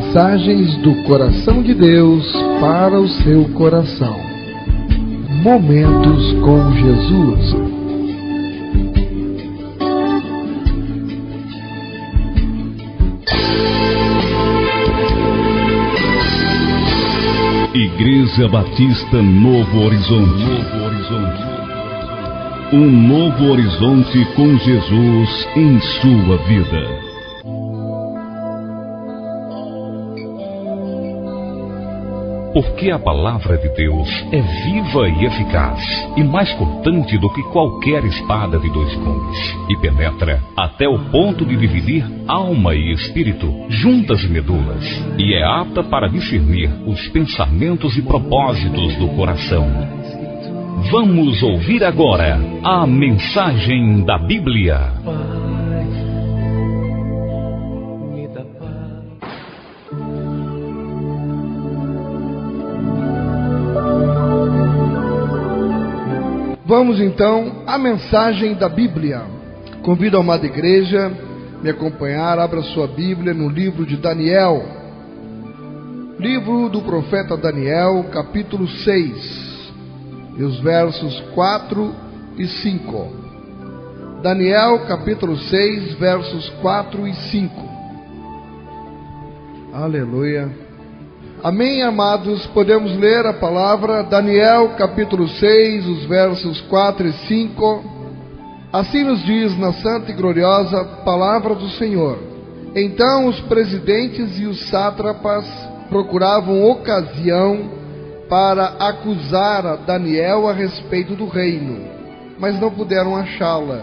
Mensagens do coração de Deus para o seu coração. Momentos com Jesus. Igreja Batista Novo Horizonte. Um novo horizonte com Jesus em sua vida. Porque a palavra de Deus é viva e eficaz, e mais cortante do que qualquer espada de dois gumes, e penetra até o ponto de dividir alma e espírito, juntas e medulas, e é apta para discernir os pensamentos e propósitos do coração. Vamos ouvir agora a mensagem da Bíblia. Vamos então à mensagem da Bíblia. Convido a amada igreja a me acompanhar. Abra sua Bíblia no livro de Daniel. Livro do profeta Daniel, capítulo 6, e os versos 4 e 5. Daniel, capítulo 6, versos 4 e 5. Aleluia. Amém, amados? Podemos ler a palavra. Daniel, capítulo 6, os versos 4 e 5. Assim nos diz na santa e gloriosa palavra do Senhor. Então os presidentes e os sátrapas procuravam ocasião para acusar a Daniel a respeito do reino, mas não puderam achá-la,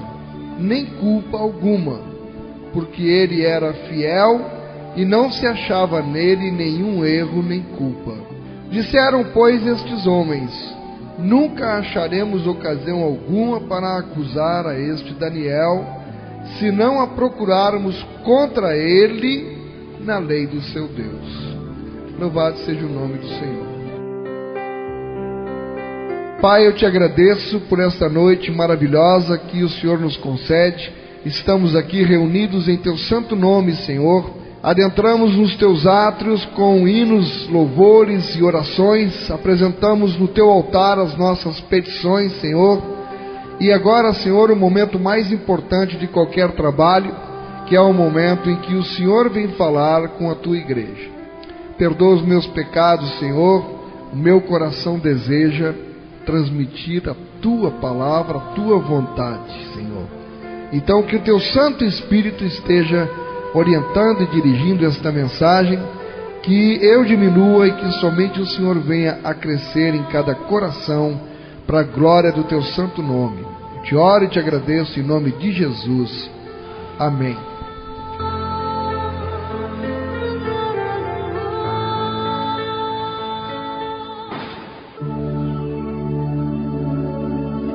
nem culpa alguma, porque ele era fiel e não se achava nele nenhum erro nem culpa. Disseram, pois, estes homens: nunca acharemos ocasião alguma para acusar a este Daniel, se não a procurarmos contra ele na lei do seu Deus. Louvado seja o nome do Senhor. Pai, eu te agradeço por esta noite maravilhosa que o Senhor nos concede. Estamos aqui reunidos em teu santo nome, Senhor. Adentramos nos teus átrios com hinos, louvores e orações. Apresentamos no teu altar as nossas petições, Senhor. E agora, Senhor, o momento mais importante de qualquer trabalho, que é o momento em que o Senhor vem falar com a tua igreja. Perdoa os meus pecados, Senhor. O meu coração deseja transmitir a tua palavra, a tua vontade, Senhor. Então, que o teu Santo Espírito esteja orientando e dirigindo esta mensagem, que eu diminua e que somente o Senhor venha a crescer em cada coração, para a glória do teu santo nome. Eu te oro e te agradeço em nome de Jesus. Amém.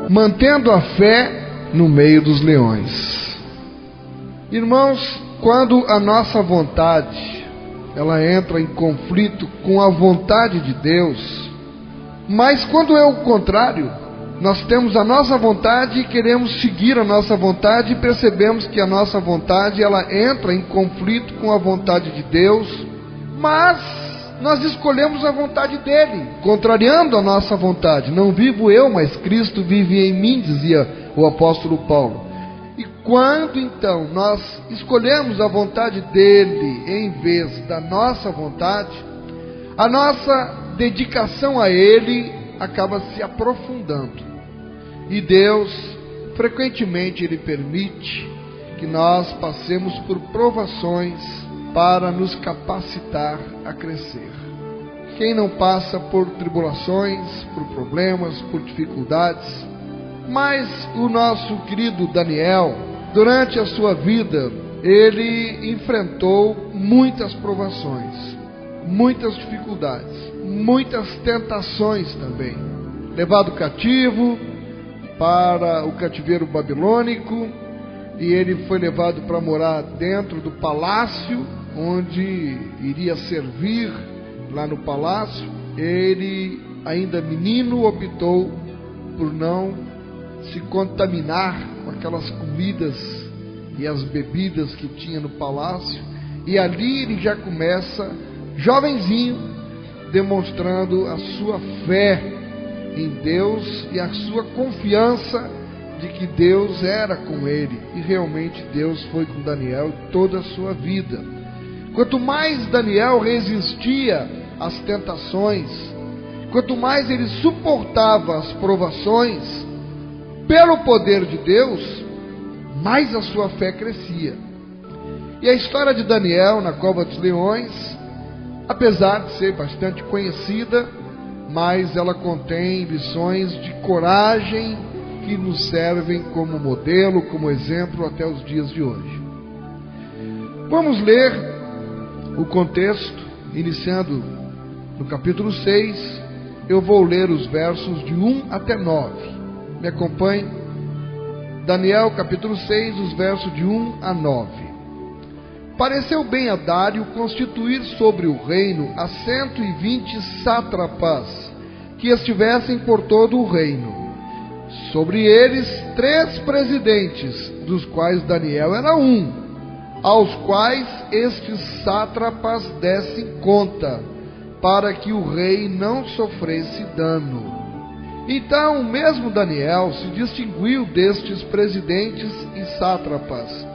Mantendo a fé no meio dos leões. Irmãos, quando a nossa vontade, ela entra em conflito com a vontade de Deus, mas quando é o contrário, nós temos a nossa vontade e queremos seguir a nossa vontade e percebemos que a nossa vontade, ela entra em conflito com a vontade de Deus, mas nós escolhemos a vontade dele, contrariando a nossa vontade. Não vivo eu, mas Cristo vive em mim, dizia o apóstolo Paulo. E quando então nós escolhemos a vontade dele em vez da nossa vontade, a nossa dedicação a ele acaba se aprofundando. E Deus, frequentemente, ele permite que nós passemos por provações para nos capacitar a crescer. Quem não passa por tribulações, por problemas, por dificuldades? Mas o nosso querido Daniel, durante a sua vida, ele enfrentou muitas provações, muitas dificuldades, muitas tentações também. Levado cativo para o cativeiro babilônico, e ele foi levado para morar dentro do palácio, onde iria servir lá no palácio. Ele, ainda menino, optou por não se contaminar com aquelas comidas e as bebidas que tinha no palácio, e ali ele já começa jovenzinho, demonstrando a sua fé em Deus e a sua confiança de que Deus era com ele. E realmente Deus foi com Daniel toda a sua vida. Quanto mais Daniel resistia às tentações, quanto mais ele suportava as provações, pelo poder de Deus, mais a sua fé crescia. E a história de Daniel na cova dos leões, apesar de ser bastante conhecida, mas ela contém lições de coragem que nos servem como modelo, como exemplo até os dias de hoje. Vamos ler o contexto, iniciando no capítulo 6, eu vou ler os versos de 1 até 9. Me acompanhe. Daniel, capítulo 6, os versos de 1 a 9. Pareceu bem a Dário constituir sobre o reino a 120 sátrapas, que estivessem por todo o reino. Sobre eles 3 presidentes, dos quais Daniel era um, aos quais estes sátrapas dessem conta, para que o rei não sofresse dano. Então o mesmo Daniel se distinguiu destes presidentes e sátrapas,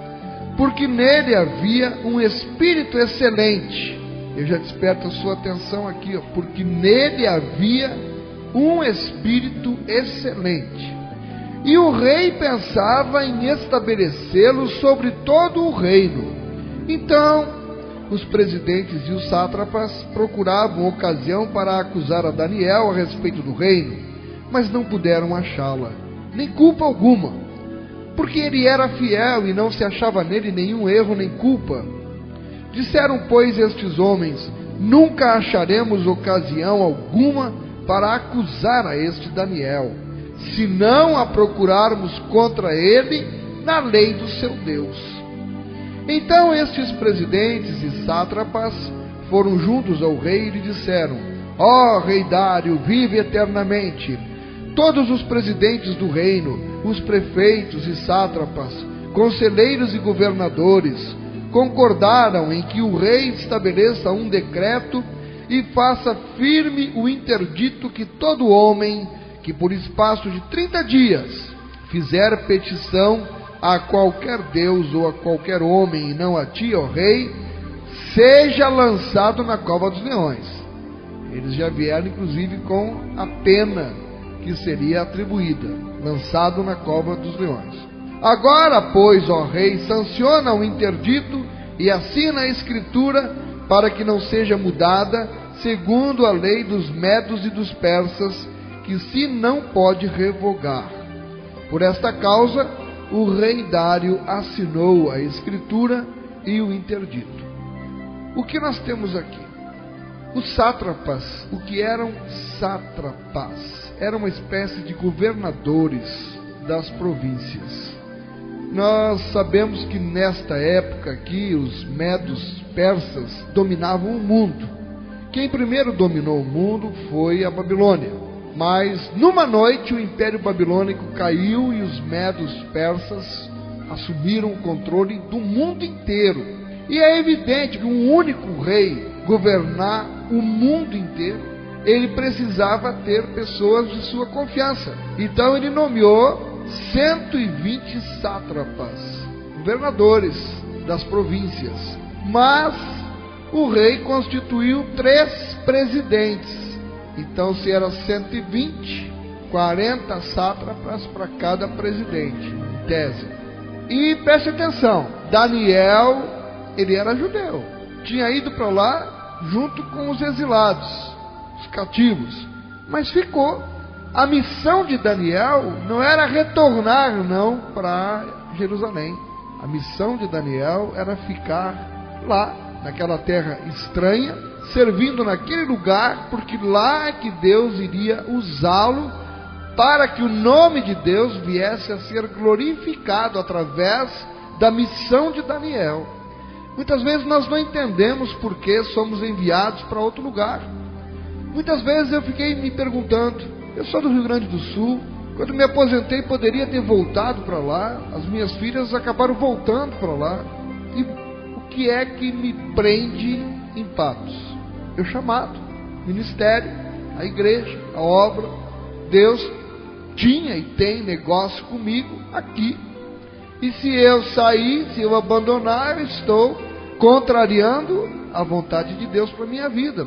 porque nele havia um espírito excelente. Eu já desperto a sua atenção aqui, porque nele havia um espírito excelente. E o rei pensava em estabelecê-lo sobre todo o reino. Então os presidentes e os sátrapas procuravam ocasião para acusar a Daniel a respeito do reino, mas não puderam achá-la, nem culpa alguma, porque ele era fiel e não se achava nele nenhum erro nem culpa. Disseram, pois, estes homens: nunca acharemos ocasião alguma para acusar a este Daniel, se não a procurarmos contra ele na lei do seu Deus. Então estes presidentes e sátrapas foram juntos ao rei e lhe disseram: ó rei Dário, vive eternamente. Todos os presidentes do reino, os prefeitos e sátrapas, conselheiros e governadores, concordaram em que o rei estabeleça um decreto e faça firme o interdito que todo homem que por espaço de 30 dias fizer petição a qualquer Deus ou a qualquer homem, e não a ti, ó rei, seja lançado na cova dos leões. Eles já vieram inclusive com a pena que seria atribuída, lançado na cova dos leões. Agora, pois, ó rei, sanciona o interdito e assina a escritura para que não seja mudada, segundo a lei dos medos e dos persas, que se não pode revogar. Por esta causa, o rei Dário assinou a escritura e o interdito. O que nós temos aqui? Os sátrapas, o que eram sátrapas? Era uma espécie de governadores das províncias. Nós sabemos que nesta época aqui, os medos persas dominavam o mundo. Quem primeiro dominou o mundo foi a Babilônia. Mas numa noite o Império Babilônico caiu e os medos persas assumiram o controle do mundo inteiro. E é evidente que um único rei governar o mundo inteiro, ele precisava ter pessoas de sua confiança. Então ele nomeou 120 sátrapas, governadores das províncias. Mas o rei constituiu 3 presidentes. Então, se era 120, 40 sátrapas para cada presidente, em tese. E preste atenção, Daniel, ele era judeu, tinha ido para lá junto com os exilados, os cativos, mas ficou. A missão de Daniel não era retornar não para Jerusalém. A missão de Daniel era ficar lá, naquela terra estranha, servindo naquele lugar, porque lá é que Deus iria usá-lo para que o nome de Deus viesse a ser glorificado através da missão de Daniel. Muitas vezes nós não entendemos por que somos enviados para outro lugar. Muitas vezes eu fiquei me perguntando, eu sou do Rio Grande do Sul, quando me aposentei poderia ter voltado para lá, as minhas filhas acabaram voltando para lá. E o que é que me prende em Patos? meu chamado, ministério, a igreja, a obra. Deus tinha e tem negócio comigo aqui. E se eu sair, se eu abandonar, eu estou contrariando a vontade de Deus para a minha vida.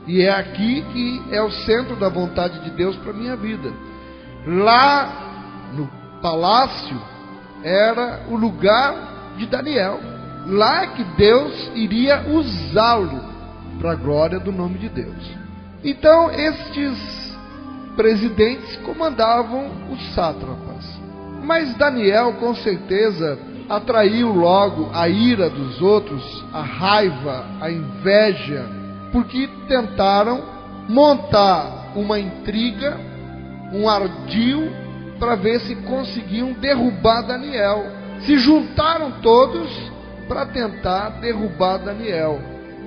E é aqui que é o centro da vontade de Deus para a minha vida. Lá no palácio era o lugar de Daniel. Lá que Deus iria usá-lo para a glória do nome de Deus. Então estes presidentes comandavam os sátrapas. Mas Daniel com certeza atraiu logo a ira dos outros, a raiva, a inveja, porque tentaram montar uma intriga, um ardil, para ver se conseguiam derrubar Daniel. Se juntaram todos para tentar derrubar Daniel.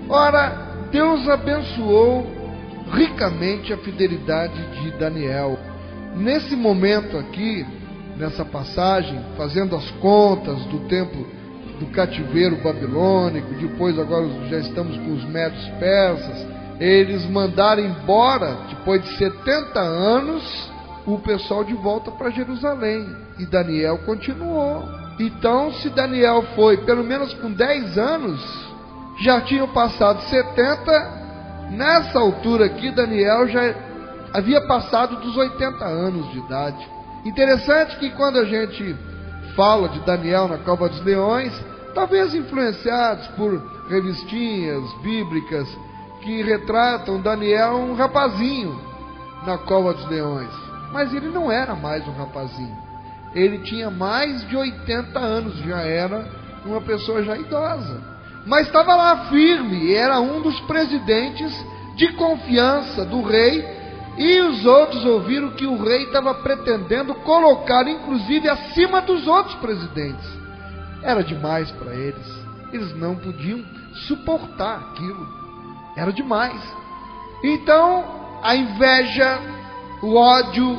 Ora, Deus abençoou ricamente a fidelidade de Daniel. Nesse momento aqui, nessa passagem, fazendo as contas do tempo do cativeiro babilônico, depois agora já estamos com os medos persas, eles mandaram embora, depois de 70 anos, o pessoal de volta para Jerusalém, e Daniel continuou. Então, se Daniel foi, pelo menos com 10 anos, já tinham passado 70, nessa altura aqui, Daniel já havia passado dos 80 anos de idade. Interessante que quando a gente fala de Daniel na cova dos leões, talvez influenciados por revistinhas bíblicas que retratam Daniel um rapazinho na cova dos leões. Mas ele não era mais um rapazinho. Ele tinha mais de 80 anos, já era uma pessoa já idosa. Mas estava lá firme, era um dos presidentes de confiança do rei. E os outros ouviram que o rei estava pretendendo colocar, inclusive, acima dos outros presidentes. Era demais para eles. Eles não podiam suportar aquilo. Era demais. Então, a inveja, o ódio,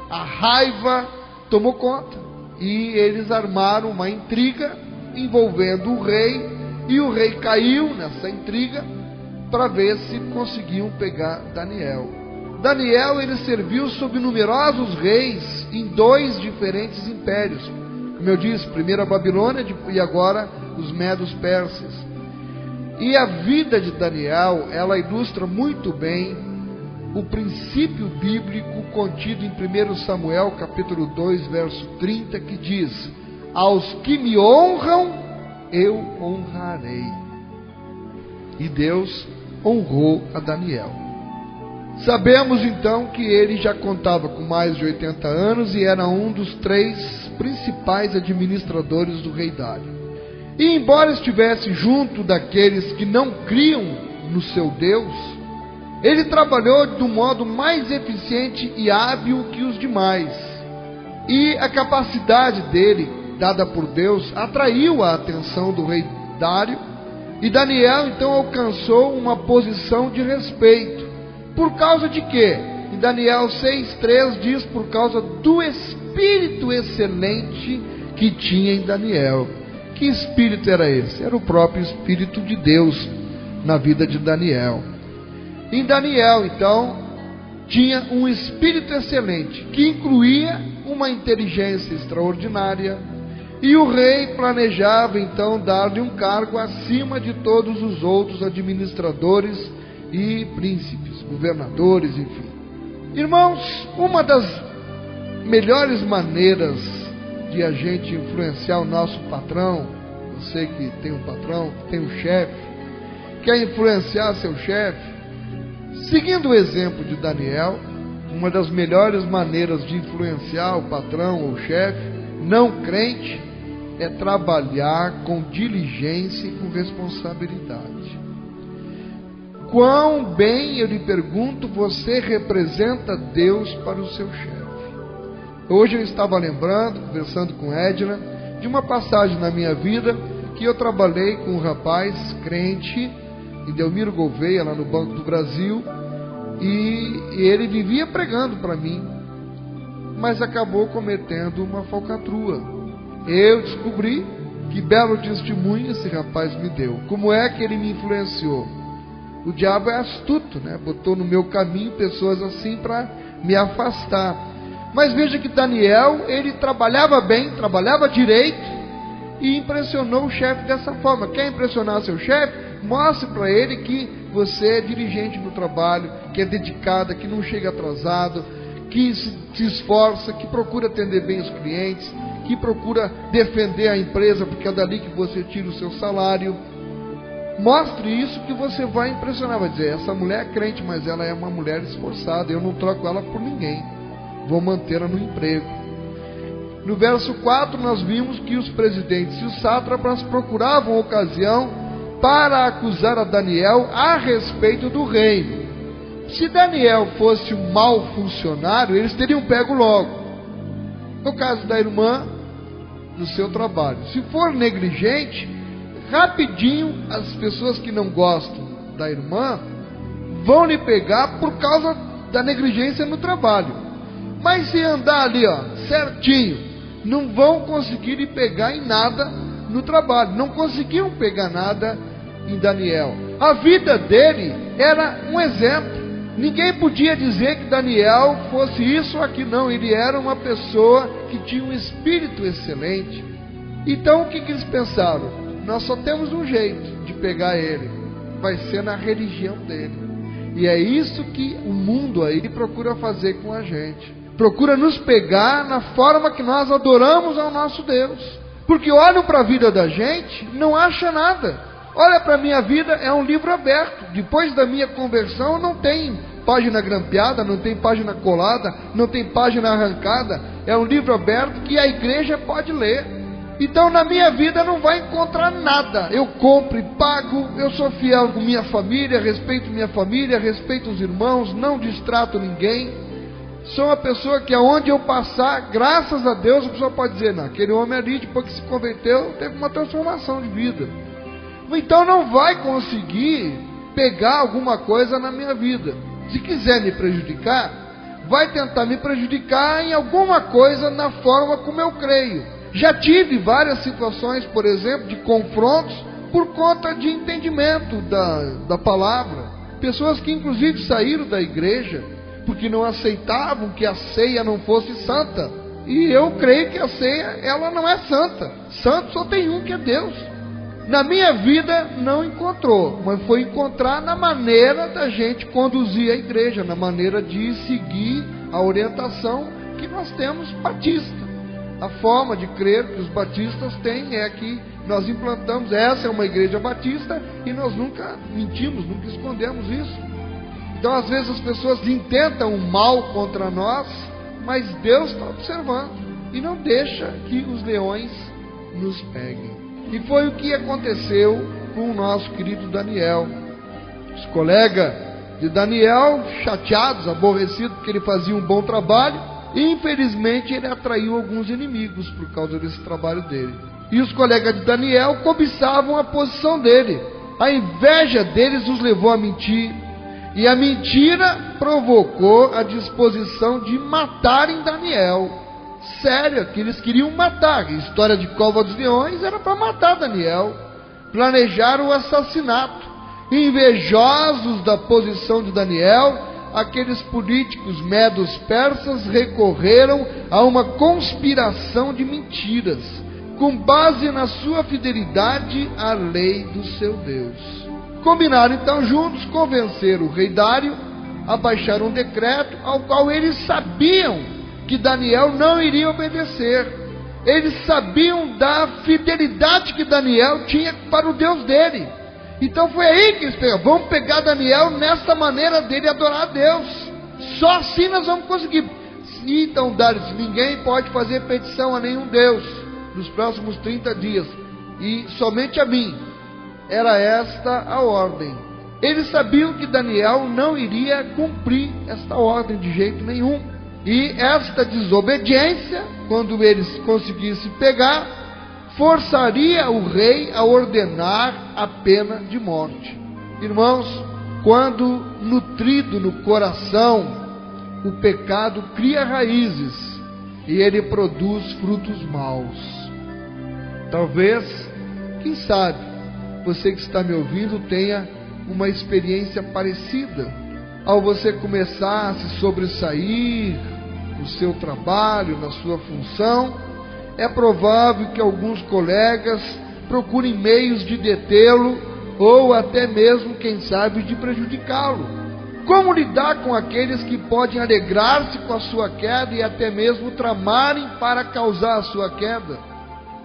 a raiva tomou conta. E eles armaram uma intriga envolvendo o rei. E o rei caiu nessa intriga para ver se conseguiam pegar Daniel. Daniel, ele serviu sob numerosos reis em 2 diferentes impérios. Como eu disse, primeiro a Babilônia e agora os medos persas. E a vida de Daniel, ela ilustra muito bem o princípio bíblico contido em 1 Samuel, capítulo 2, verso 30, que diz: aos que me honram, eu honrarei. E Deus honrou a Daniel. Sabemos então que ele já contava com mais de 80 anos e era um dos 3 principais administradores do rei Dário. E embora estivesse junto daqueles que não criam no seu Deus, ele trabalhou do modo mais eficiente e hábil que os demais. E a capacidade dele, dada por Deus, atraiu a atenção do rei Dário, e Daniel então alcançou uma posição de respeito. Por causa de quê? Em Daniel 6,3 diz: por causa do espírito excelente que tinha em Daniel. Que espírito era esse? Era o próprio Espírito de Deus na vida de Daniel. Em Daniel, então, tinha um espírito excelente, que incluía uma inteligência extraordinária, e o rei planejava então dar-lhe um cargo acima de todos os outros administradores e príncipes, governadores, enfim. Irmãos, uma das melhores maneiras de a gente influenciar o nosso patrão, você que tem um patrão, que tem um chefe, quer influenciar seu chefe, seguindo o exemplo de Daniel, uma das melhores maneiras de influenciar o patrão ou chefe não crente é trabalhar com diligência e com responsabilidade. Quão bem, eu lhe pergunto, você representa Deus para o seu chefe? Hoje eu estava lembrando, conversando com Edna, de uma passagem na minha vida que eu trabalhei com um rapaz crente em Delmiro Gouveia, lá no Banco do Brasil, e ele vivia pregando para mim, mas acabou cometendo uma falcatrua. Eu descobri que belo testemunho esse rapaz me deu. Como é que ele me influenciou? O diabo é astuto, né? Botou no meu caminho pessoas assim para me afastar. Mas veja que Daniel, ele trabalhava bem, trabalhava direito e impressionou o chefe dessa forma. Quer impressionar seu chefe? Mostre para ele que você é diligente no trabalho, que é dedicada, que não chega atrasado, que se esforça, que procura atender bem os clientes, que procura defender a empresa, porque é dali que você tira o seu salário. Mostre isso que você vai impressionar. Vai dizer, essa mulher é crente, mas ela é uma mulher esforçada, eu não troco ela por ninguém, vou mantê-la no emprego. No verso 4 nós vimos que os presidentes e os sátrapas procuravam ocasião para acusar a Daniel a respeito do reino. Se Daniel fosse um mau funcionário, eles teriam pego logo. No caso da irmã, no seu trabalho. Se for negligente, rapidinho as pessoas que não gostam da irmã vão lhe pegar por causa da negligência no trabalho. Mas se andar ali, certinho, não vão conseguir lhe pegar em nada no trabalho. Não conseguiam pegar nada em Daniel. A vida dele era um exemplo. Ninguém podia dizer que Daniel fosse isso ou aquilo, não. Ele era uma pessoa que tinha um espírito excelente. Então o que eles pensaram? Nós só temos um jeito de pegar ele, vai ser na religião dele. E é isso que o mundo aí procura fazer com a gente. Procura nos pegar na forma que nós adoramos ao nosso Deus. Porque olham para a vida da gente, não acha nada. Olha para a minha vida, é um livro aberto. Depois da minha conversão não tem página grampeada, não tem página colada, não tem página arrancada. É um livro aberto que a igreja pode ler. Então na minha vida não vai encontrar nada. Eu compro e pago, eu sou fiel com minha família, respeito os irmãos, não distrato ninguém. Sou uma pessoa que aonde eu passar, graças a Deus, a pessoa pode dizer, não, aquele homem ali, depois que se converteu, teve uma transformação de vida. Então não vai conseguir pegar alguma coisa na minha vida. Se quiser me prejudicar, vai tentar me prejudicar em alguma coisa na forma como eu creio. Já tive várias situações, por exemplo, de confrontos por conta de entendimento da palavra. Pessoas que inclusive saíram da igreja porque não aceitavam que a ceia não fosse santa. E eu creio que a ceia, ela não é santa. Santo só tem um, que é Deus. Na minha vida não encontrou, mas foi encontrar na maneira da gente conduzir a igreja, na maneira de seguir a orientação que nós temos batista. A forma de crer que os batistas têm é que nós implantamos, essa é uma igreja batista, e nós nunca mentimos, nunca escondemos isso. Então às vezes as pessoas intentam o mal contra nós, mas Deus está observando e não deixa que os leões nos peguem. E foi o que aconteceu com o nosso querido Daniel. Os colegas de Daniel, chateados, aborrecidos, porque ele fazia um bom trabalho, e infelizmente ele atraiu alguns inimigos por causa desse trabalho dele. E os colegas de Daniel cobiçavam a posição dele. A inveja deles os levou a mentir, e a mentira provocou a disposição de matarem Daniel. Sério, que eles queriam matar. A história de Cova dos Leões era para matar Daniel. Planejaram o assassinato. Invejosos da posição de Daniel, aqueles políticos medos persas recorreram a uma conspiração de mentiras, com base na sua fidelidade à lei do seu Deus. Combinaram então juntos convencer o rei Dário a baixar um decreto ao qual eles sabiam que Daniel não iria obedecer. Eles sabiam da fidelidade que Daniel tinha para o Deus dele. Então foi aí que eles pegaram, vamos pegar Daniel nessa maneira dele adorar a Deus. Só assim nós vamos conseguir. Então Dário disse, ninguém pode fazer petição a nenhum Deus nos próximos 30 dias, e somente a mim. Era esta a ordem. Eles sabiam que Daniel não iria cumprir esta ordem de jeito nenhum. E esta desobediência, quando eles conseguissem pegar, forçaria o rei a ordenar a pena de morte. Irmãos, quando nutrido no coração, o pecado cria raízes e ele produz frutos maus. Talvez, quem sabe, você que está me ouvindo tenha uma experiência parecida. Ao você começar a se sobressair no seu trabalho, na sua função, é provável que alguns colegas procurem meios de detê-lo ou até mesmo, quem sabe, de prejudicá-lo. Como lidar com aqueles que podem alegrar-se com a sua queda e até mesmo tramarem para causar a sua queda?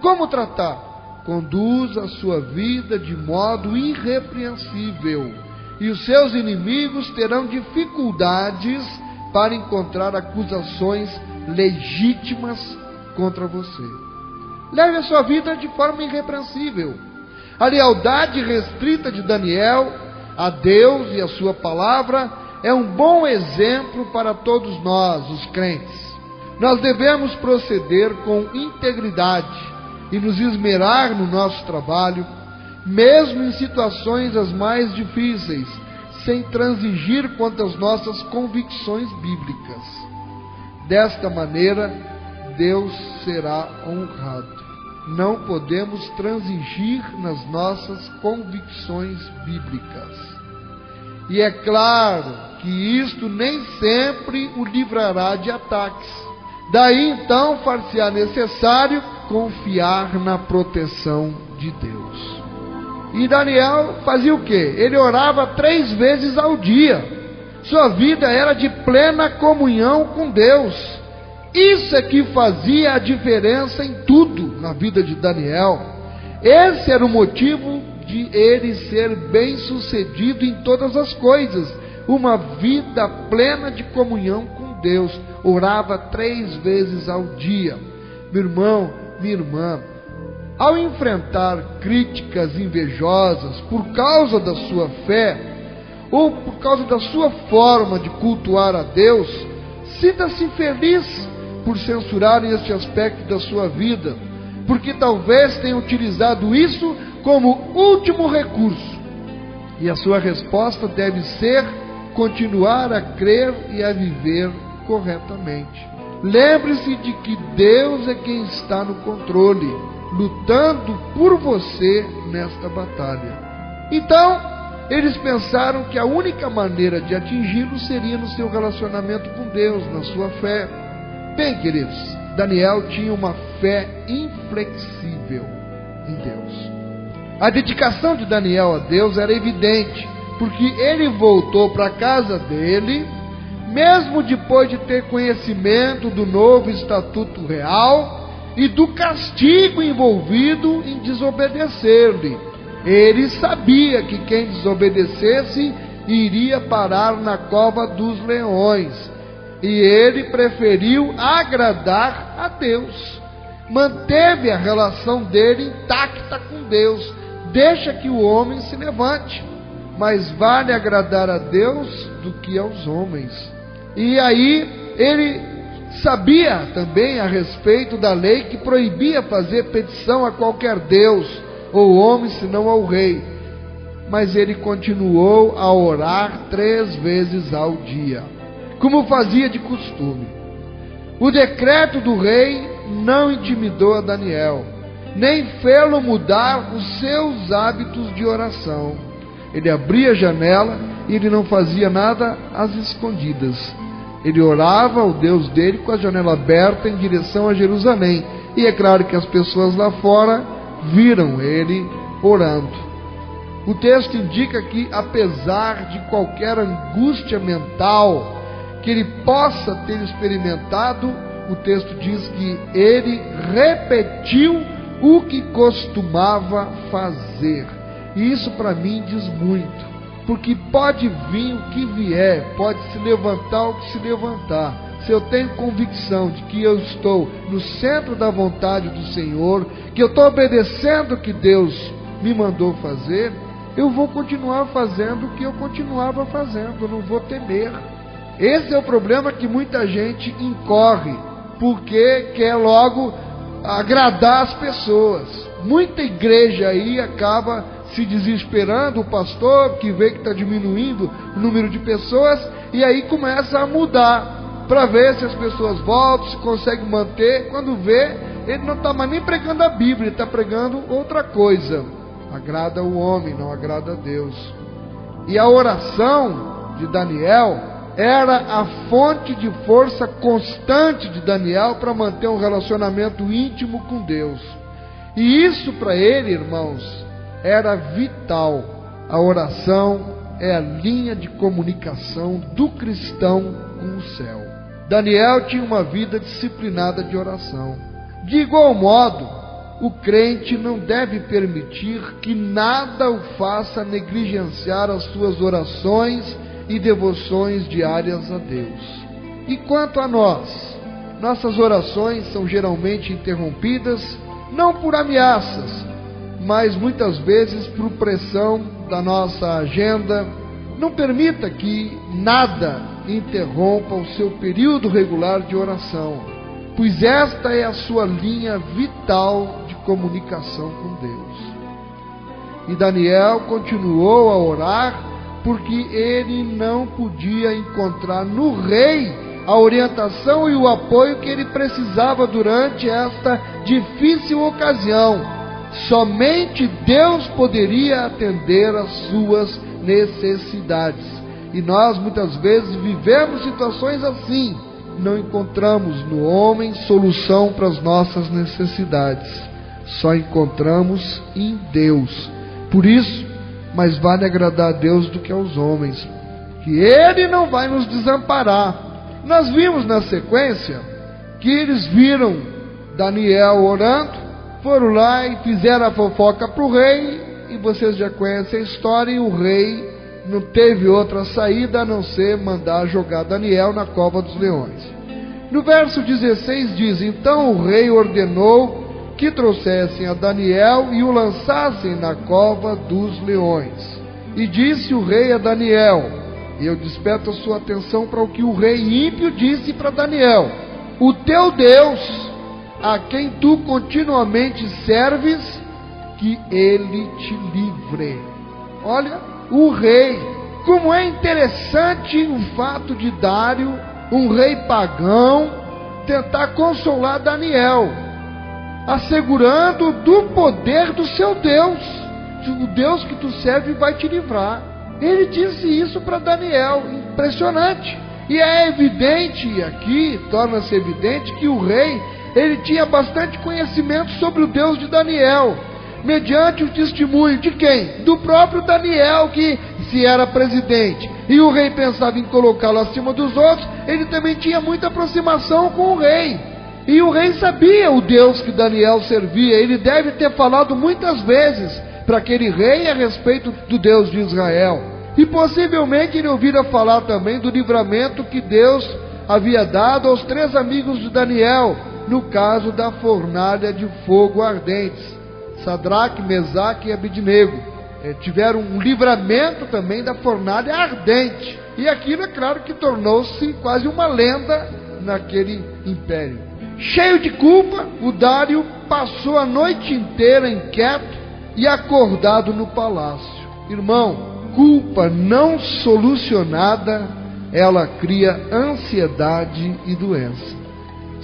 Como tratar? Conduza a sua vida de modo irrepreensível, e os seus inimigos terão dificuldades para encontrar acusações legítimas contra você. Leve a sua vida de forma irrepreensível. A lealdade restrita de Daniel a Deus e a sua palavra é um bom exemplo para todos nós, os crentes. Nós devemos proceder com integridade e nos esmerar no nosso trabalho, mesmo em situações as mais difíceis, sem transigir quanto às nossas convicções bíblicas. Desta maneira, Deus será honrado. Não podemos transigir nas nossas convicções bíblicas. E é claro que isto nem sempre o livrará de ataques. Daí então far-se-á necessário confiar na proteção de Deus. E Daniel fazia o quê? Ele orava 3 vezes ao dia. Sua vida era de plena comunhão com Deus. Isso é que fazia a diferença em tudo na vida de Daniel. Esse era o motivo de ele ser bem-sucedido em todas as coisas. Uma vida plena de comunhão com Deus. Orava 3 vezes ao dia. Meu irmão, minha irmã, ao enfrentar críticas invejosas por causa da sua fé, ou por causa da sua forma de cultuar a Deus, sinta-se feliz por censurarem este aspecto da sua vida, porque talvez tenha utilizado isso como último recurso. E a sua resposta deve ser continuar a crer e a viver corretamente. Lembre-se de que Deus é quem está no controle, lutando por você nesta batalha. Então, eles pensaram que a única maneira de atingi-lo seria no seu relacionamento com Deus, na sua fé. Bem, queridos, Daniel tinha uma fé inflexível em Deus. A dedicação de Daniel a Deus era evidente, porque ele voltou para a casa dele, mesmo depois de ter conhecimento do novo estatuto real e do castigo envolvido em desobedecer-lhe. Ele sabia que quem desobedecesse iria parar na cova dos leões, e ele preferiu agradar a Deus. Manteve a relação dele intacta com Deus. Deixa que o homem se levante, mas vale agradar a Deus do que aos homens. E aí ele sabia também a respeito da lei que proibia fazer petição a qualquer Deus ou homem senão ao rei. Mas ele continuou a orar 3 vezes ao dia, como fazia de costume. O decreto do rei não intimidou a Daniel, nem fê-lo mudar os seus hábitos de oração. Ele abria a janela e ele não fazia nada às escondidas. Ele orava ao Deus dele com a janela aberta em direção a Jerusalém. E é claro que as pessoas lá fora viram ele orando. O texto indica que, apesar de qualquer angústia mental que ele possa ter experimentado, o texto diz que ele repetiu o que costumava fazer. E isso para mim diz muito, porque pode vir o que vier, pode se levantar o que se levantar. Se eu tenho convicção de que eu estou no centro da vontade do Senhor, que eu estou obedecendo o que Deus me mandou fazer, eu vou continuar fazendo o que eu continuava fazendo, eu não vou temer. Esse é o problema que muita gente incorre, porque quer logo agradar as pessoas. Muita igreja aí acaba se desesperando, o pastor que vê que está diminuindo o número de pessoas, e aí começa a mudar, para ver se as pessoas voltam, se consegue manter. Quando vê, ele não está mais nem pregando a Bíblia, ele está pregando outra coisa. Agrada o homem, não agrada a Deus. E a oração de Daniel era a fonte de força constante de Daniel para manter um relacionamento íntimo com Deus. E isso para ele, irmãos, era vital. A oração é a linha de comunicação do cristão com o céu. Daniel tinha uma vida disciplinada de oração. De igual modo, o crente não deve permitir que nada o faça negligenciar as suas orações e devoções diárias a Deus. E quanto a nós, nossas orações são geralmente interrompidas, não por ameaças, mas muitas vezes por pressão da nossa agenda. Não permita que nada interrompa o seu período regular de oração, pois esta é a sua linha vital de comunicação com Deus. E Daniel continuou a orar, porque ele não podia encontrar no rei a orientação e o apoio que ele precisava durante esta difícil ocasião. Somente Deus poderia atender às suas necessidades. E nós muitas vezes vivemos situações assim. Não encontramos no homem solução para as nossas necessidades. Só encontramos em Deus. Por isso, mais vale agradar a Deus do que aos homens, que Ele não vai nos desamparar. Nós vimos na sequência que eles viram Daniel orando, foram lá e fizeram a fofoca para o rei, e vocês já conhecem a história, e o rei não teve outra saída a não ser mandar jogar Daniel na cova dos leões. No verso 16 diz: então o rei ordenou que trouxessem a Daniel e o lançassem na cova dos leões. E disse o rei a Daniel, e eu desperto a sua atenção para o que o rei ímpio disse para Daniel: o teu Deus, a quem tu continuamente serves, que ele te livre. Olha, o rei, como é interessante o fato de Dário, um rei pagão, tentar consolar Daniel, assegurando do poder do seu Deus. O Deus que tu serve vai te livrar. Ele disse isso para Daniel. Impressionante. E é evidente aqui, torna-se evidente que o rei, ele tinha bastante conhecimento sobre o Deus de Daniel, mediante o testemunho de quem? Do próprio Daniel, que se era presidente, e o rei pensava em colocá-lo acima dos outros, ele também tinha muita aproximação com o rei. E o rei sabia o Deus que Daniel servia. Ele deve ter falado muitas vezes para aquele rei a respeito do Deus de Israel. E possivelmente ele ouvira falar também do livramento que Deus havia dado aos 3 amigos de Daniel, no caso da fornalha de fogo ardentes, Sadraque, Mesaque e Abednego. Tiveram um livramento também da fornalha ardente. E aquilo, é claro, que tornou-se quase uma lenda naquele império. Cheio de culpa, o Dário passou a noite inteira inquieto e acordado no palácio. Irmão, culpa não solucionada, ela cria ansiedade e doença.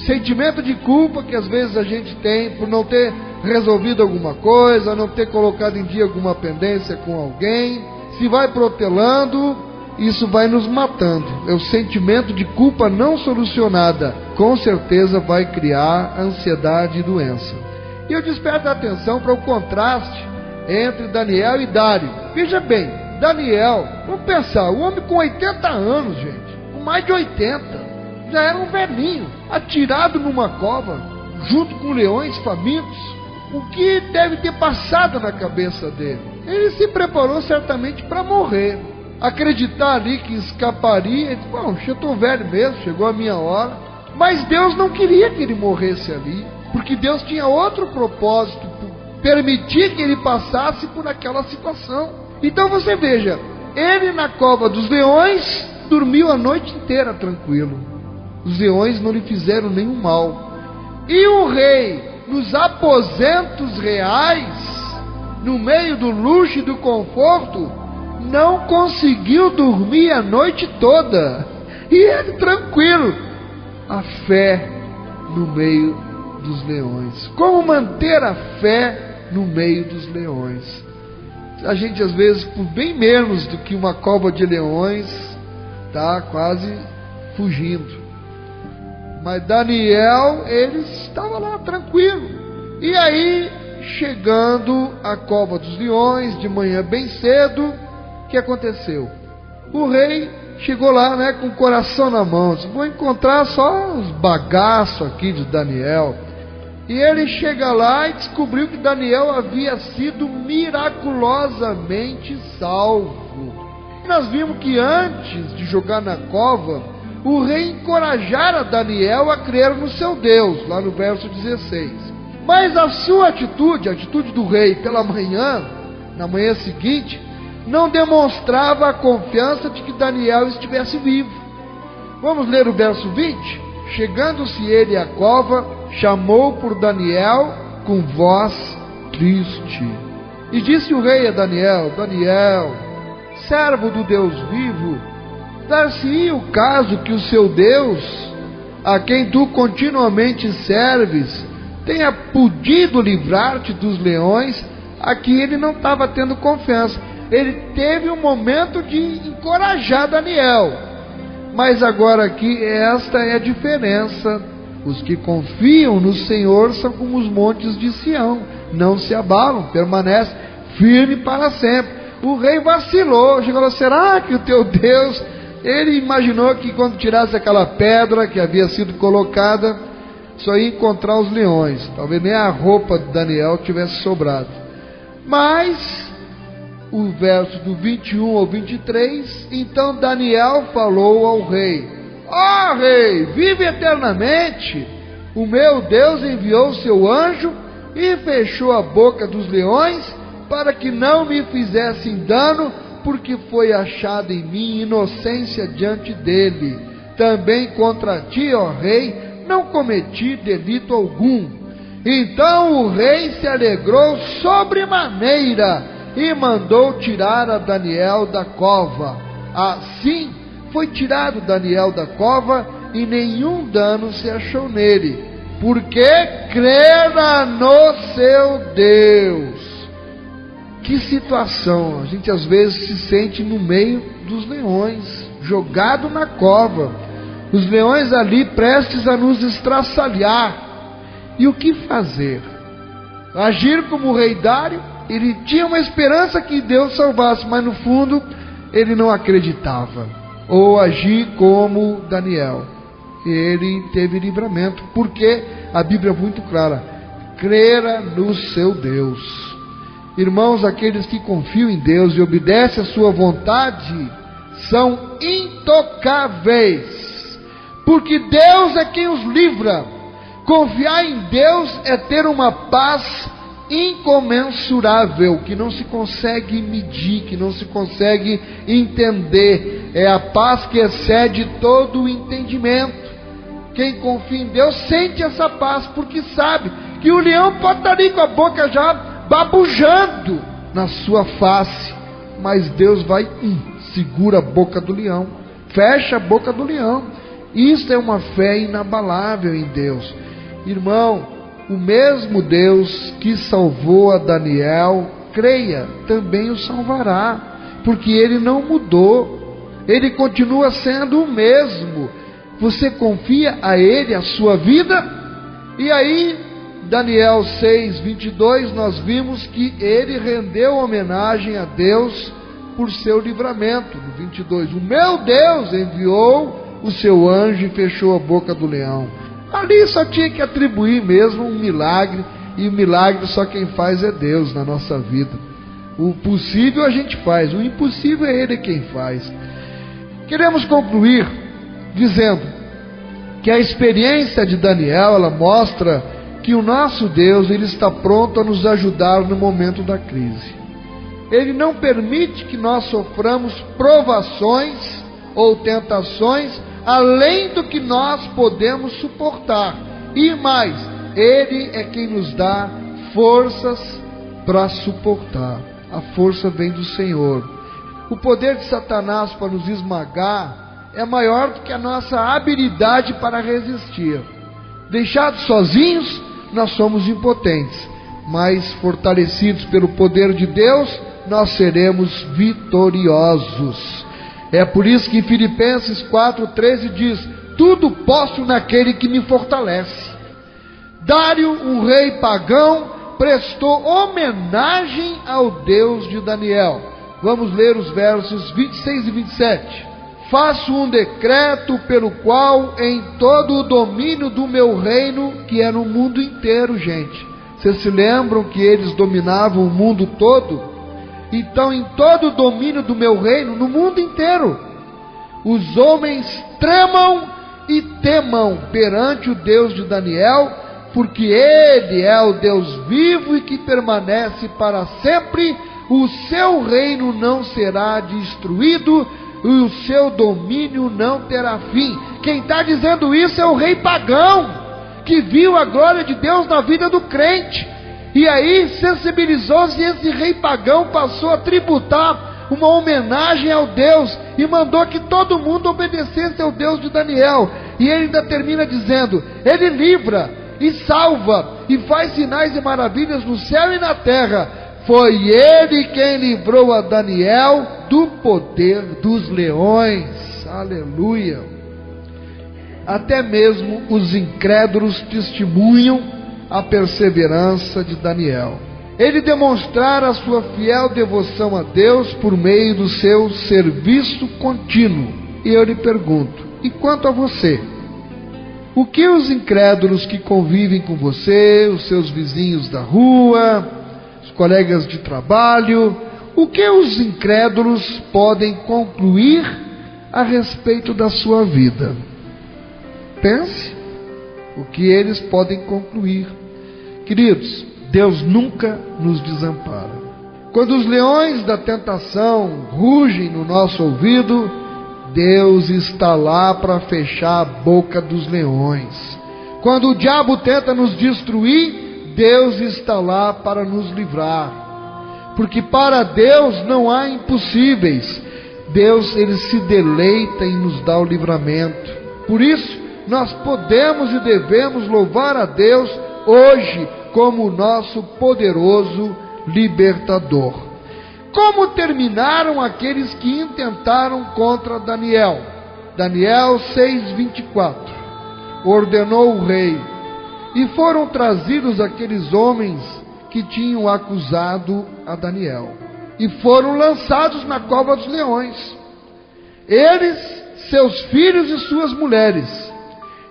Sentimento de culpa que às vezes a gente tem por não ter resolvido alguma coisa, não ter colocado em dia alguma pendência com alguém, se vai protelando, isso vai nos matando. É o sentimento de culpa não solucionada, com certeza vai criar ansiedade e doença. E eu desperto a atenção para o contraste entre Daniel e Dário. Veja bem, Daniel, vamos pensar, o homem com 80 anos, gente, com mais de 80, já era um velhinho, atirado numa cova, junto com leões famintos. O que deve ter passado na cabeça dele? Ele se preparou certamente para morrer. Acreditar ali que escaparia, ele disse, bom, eu estou velho mesmo, chegou a minha hora. Mas Deus não queria que ele morresse ali, porque Deus tinha outro propósito, permitir que ele passasse por aquela situação. Então você veja, ele na cova dos leões dormiu a noite inteira tranquilo. Os leões não lhe fizeram nenhum mal. E o rei, nos aposentos reais, no meio do luxo e do conforto, não conseguiu dormir a noite toda. E ele tranquilo. A fé no meio dos leões. Como manter a fé no meio dos leões? a gente às vezes, por bem menos do que uma cova de leões, está quase fugindo. Mas Daniel, ele estava lá tranquilo. E aí, chegando à cova dos leões, de manhã bem cedo, o que aconteceu? O rei chegou lá, né, com o coração na mão. Disse, vou encontrar só os bagaços aqui de Daniel. E ele chega lá e descobriu que Daniel havia sido miraculosamente salvo. Nós vimos que antes de jogar na cova, o rei encorajara Daniel a crer no seu Deus, lá no verso 16. Mas a sua atitude, a atitude do rei pela manhã, na manhã seguinte, não demonstrava a confiança de que Daniel estivesse vivo. Vamos ler o verso 20? Chegando-se ele à cova, chamou por Daniel com voz triste. E disse o rei a Daniel, Daniel, servo do Deus vivo, dar-se-ia o caso que o seu Deus, a quem tu continuamente serves, tenha podido livrar-te dos leões, a que ele não estava tendo confiança. Ele teve um momento de encorajar Daniel. Mas agora aqui, esta é a diferença. Os que confiam no Senhor são como os montes de Sião, não se abalam, permanecem firme para sempre. O rei vacilou, chegou lá, será que o teu Deus... Ele imaginou que quando tirasse aquela pedra que havia sido colocada, só ia encontrar os leões. Talvez nem a roupa de Daniel tivesse sobrado. Mas, o verso do 21 ao 23, então Daniel falou ao rei, ó rei, vive eternamente, o meu Deus enviou o seu anjo e fechou a boca dos leões, para que não me fizessem dano, porque foi achada em mim inocência diante dele. Também contra ti, ó rei, não cometi delito algum. Então o rei se alegrou sobremaneira e mandou tirar a Daniel da cova. Assim foi tirado Daniel da cova e nenhum dano se achou nele, porque crera no seu Deus. Que situação, a gente às vezes se sente no meio dos leões, jogado na cova, os leões ali prestes a nos estraçalhar, e o que fazer? Agir como o rei Dário? Ele tinha uma esperança que Deus salvasse, mas no fundo ele não acreditava, ou agir como Daniel, ele teve livramento, porque a Bíblia é muito clara, crera no seu Deus. Irmãos, aqueles que confiam em Deus e obedecem a sua vontade, são intocáveis, porque Deus é quem os livra. Confiar em Deus é ter uma paz incomensurável, que não se consegue medir, que não se consegue entender. É a paz que excede todo o entendimento. Quem confia em Deus sente essa paz, porque sabe que o leão pode estar ali com a boca já babujando na sua face, mas Deus vai, segura a boca do leão, fecha a boca do leão. Isso é uma fé inabalável em Deus. Irmão, o mesmo Deus que salvou a Daniel, creia, também o salvará, porque ele não mudou, ele continua sendo o mesmo. Você confia a ele a sua vida? E aí, Daniel 6:22, nós vimos que ele rendeu homenagem a Deus por seu livramento. No 22, o meu Deus enviou o seu anjo e fechou a boca do leão. Ali só tinha que atribuir mesmo um milagre, e o milagre só quem faz é Deus na nossa vida. O possível a gente faz, o impossível é Ele quem faz. Queremos concluir dizendo que a experiência de Daniel, ela mostra que o nosso Deus, Ele está pronto a nos ajudar no momento da crise. Ele não permite que nós soframos provações ou tentações além do que nós podemos suportar. E mais, Ele é quem nos dá forças para suportar. A força vem do Senhor. O poder de Satanás para nos esmagar é maior do que a nossa habilidade para resistir. Deixados sozinhos, nós somos impotentes, mas fortalecidos pelo poder de Deus, nós seremos vitoriosos. É por isso que Filipenses 4,13 diz: tudo posso naquele que me fortalece. Dário, um rei pagão, prestou homenagem ao Deus de Daniel. Vamos ler os versos 26 e 27. Faço um decreto pelo qual em todo o domínio do meu reino, que é no mundo inteiro, gente. Vocês se lembram que eles dominavam o mundo todo? Então, em todo o domínio do meu reino, no mundo inteiro, os homens tremam e temam perante o Deus de Daniel, porque Ele é o Deus vivo e que permanece para sempre. O seu reino não será destruído e o seu domínio não terá fim. Quem está dizendo isso é o rei pagão, que viu a glória de Deus na vida do crente. E aí sensibilizou-se, e esse rei pagão passou a tributar uma homenagem ao Deus e mandou que todo mundo obedecesse ao Deus de Daniel. E ele ainda termina dizendo: Ele livra e salva e faz sinais e maravilhas no céu e na terra. Foi Ele quem livrou a Daniel do poder dos leões. Aleluia! Até mesmo os incrédulos testemunham a perseverança de Daniel. Ele demonstrara a sua fiel devoção a Deus por meio do seu serviço contínuo. E eu lhe pergunto: e quanto a você? O que os incrédulos que convivem com você, os seus vizinhos da rua, os colegas de trabalho, o que os incrédulos podem concluir a respeito da sua vida? Pense o que eles podem concluir. Queridos, Deus nunca nos desampara. Quando os leões da tentação rugem no nosso ouvido, Deus está lá para fechar a boca dos leões. Quando o diabo tenta nos destruir, Deus está lá para nos livrar. Porque para Deus não há impossíveis. Deus, Ele se deleita em nos dar o livramento. Por isso, nós podemos e devemos louvar a Deus hoje como o nosso poderoso libertador. Como terminaram aqueles que intentaram contra Daniel? Daniel 6:24. Ordenou o rei, e foram trazidos aqueles homens que tinham acusado a Daniel, e foram lançados na cova dos leões. Eles, seus filhos e suas mulheres,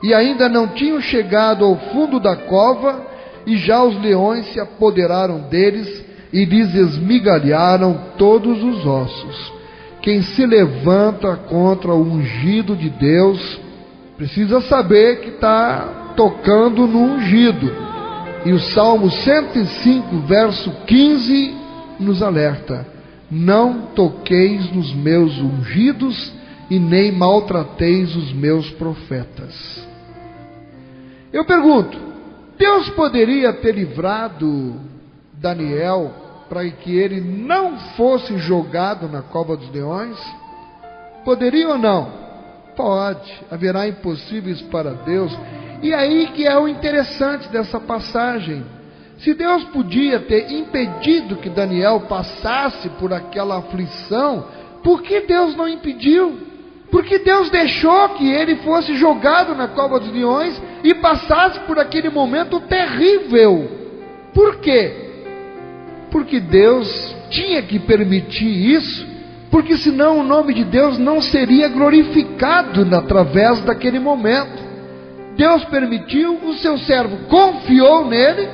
e ainda não tinham chegado ao fundo da cova, e já os leões se apoderaram deles e lhes esmigalharam todos os ossos. Quem se levanta contra o ungido de Deus precisa saber que está tocando no ungido. E o Salmo 105, verso 15 nos alerta: não toqueis nos meus ungidos e nem maltrateis os meus profetas. Eu pergunto: Deus poderia ter livrado Daniel para que ele não fosse jogado na cova dos leões? Poderia ou não? Pode. Haverá impossíveis para Deus. E aí que é o interessante dessa passagem. Se Deus podia ter impedido que Daniel passasse por aquela aflição, por que Deus não impediu? Porque Deus deixou que ele fosse jogado na cova dos leões e passasse por aquele momento terrível. Por quê? Porque Deus tinha que permitir isso, porque senão o nome de Deus não seria glorificado através daquele momento. Deus permitiu, o seu servo confiou nele,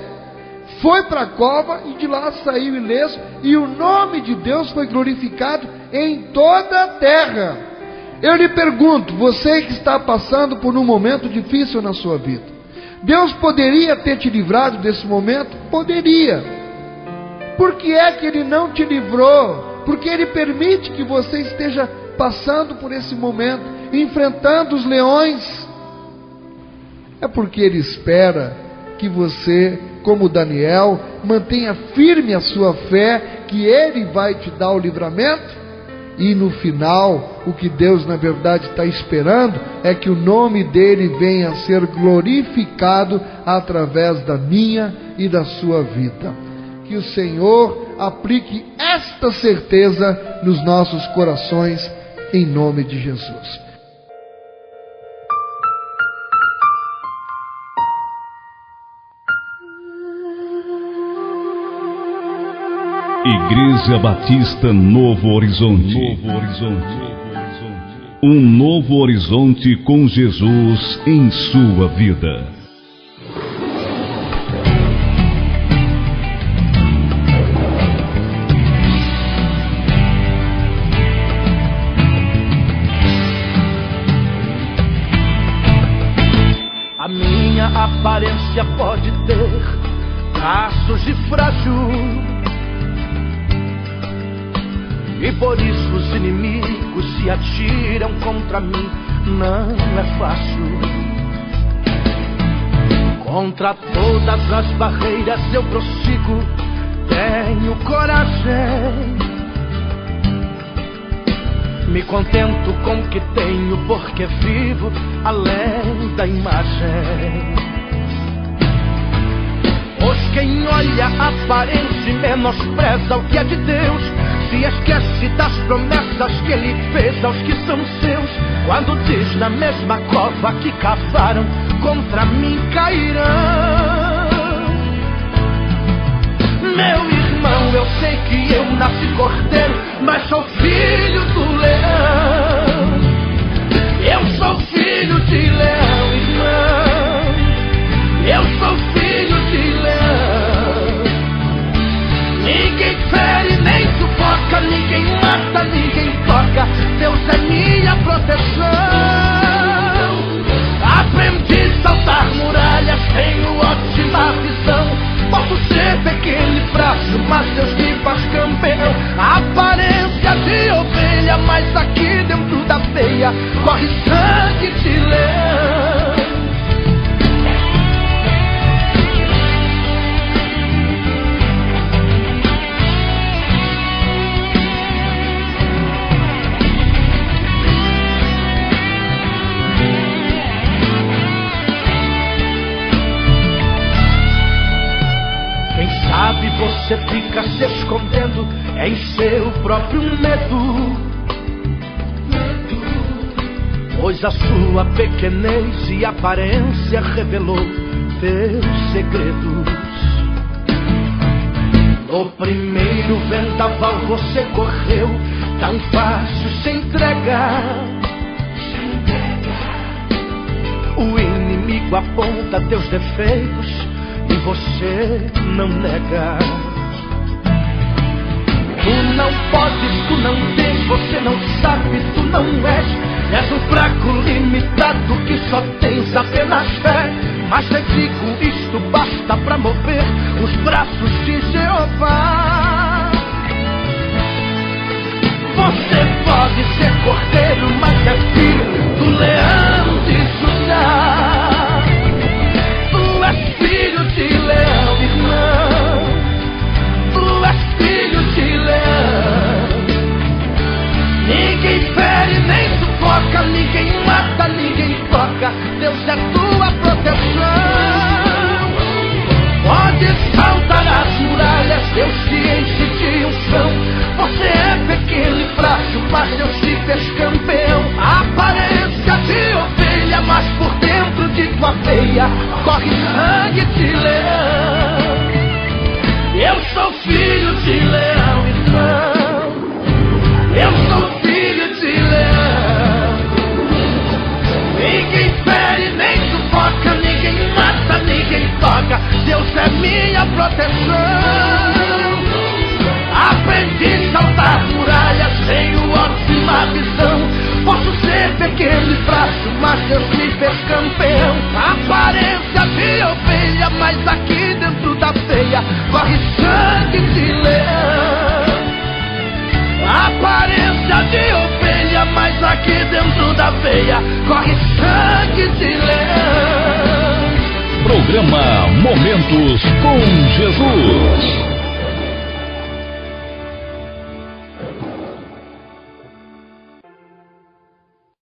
foi para a cova e de lá saiu ileso, e o nome de Deus foi glorificado em toda a terra. Eu lhe pergunto, você que está passando por um momento difícil na sua vida, Deus poderia ter te livrado desse momento? Poderia. Por que é que Ele não te livrou? Porque Ele permite que você esteja passando por esse momento, enfrentando os leões. É porque Ele espera que você, como Daniel, mantenha firme a sua fé, que Ele vai te dar o livramento. E no final, o que Deus na verdade está esperando é que o nome dEle venha a ser glorificado através da minha e da sua vida. Que o Senhor aplique esta certeza nos nossos corações, em nome de Jesus. Igreja Batista Novo Horizonte. Um novo horizonte com Jesus em sua vida. A minha aparência pode ter traços de frágil, e por isso os inimigos se atiram contra mim. Não é fácil. Contra todas as barreiras eu prossigo, tenho coragem. Me contento com o que tenho, porque vivo além da imagem. Pois quem olha a aparência e menospreza o que é de Deus, se esquece das promessas que Ele fez aos que são seus. Quando diz na mesma cova que cavaram, contra mim cairão. Meu irmão, eu sei que eu nasci cordeiro, mas sou filho do leão. Eu sou filho de leão, irmão. Eu sou filho de leão. Ninguém fere nem sufoca, ninguém mata, ninguém toca. Deus é minha proteção. Aprendi a saltar muralhas, tenho ótima visão. Posso ser pequeno e frágil, mas Deus me faz campeão. A aparência de ovelha, mas aqui dentro da veia corre sangue de leão. Sabe, você fica se escondendo em seu próprio medo, pois a sua pequenez e aparência revelou teus segredos. No primeiro vendaval você correu tão fácil, sem entregar. O inimigo aponta teus defeitos e você não nega. Tu não podes, tu não tens, você não sabe, tu não és. És um fraco limitado que só tens apenas fé. Mas te digo, isto basta pra mover os braços de Jeová. Você pode ser cordeiro, mas é filho do leão de Judá. Tu és filho de leão, irmão. Tu és filho de leão. Ninguém fere, nem sufoca, ninguém mata, ninguém toca. Deus é tua proteção. Pode saltar as muralhas, Deus te enche de unção. Você é pequeno e frágil, mas Deus te fez campeão. A aparência de ovelha, mas por dentro de tua veia corre sangue de leão. Eu sou filho de leão, irmão. Eu sou filho de leão. Ninguém fere, nem sufoca, ninguém mata, ninguém toca. Deus é minha proteção. Aprendi a saltar muralhas, tenho ótima visão. Posso ser pequeno e frágil, mas Deus me fez campeão. Aparência de ovelha, mas aqui dentro da veia corre sangue de leão. Aparência de ovelha, mas aqui dentro da veia corre sangue de leão. Programa Momentos com Jesus.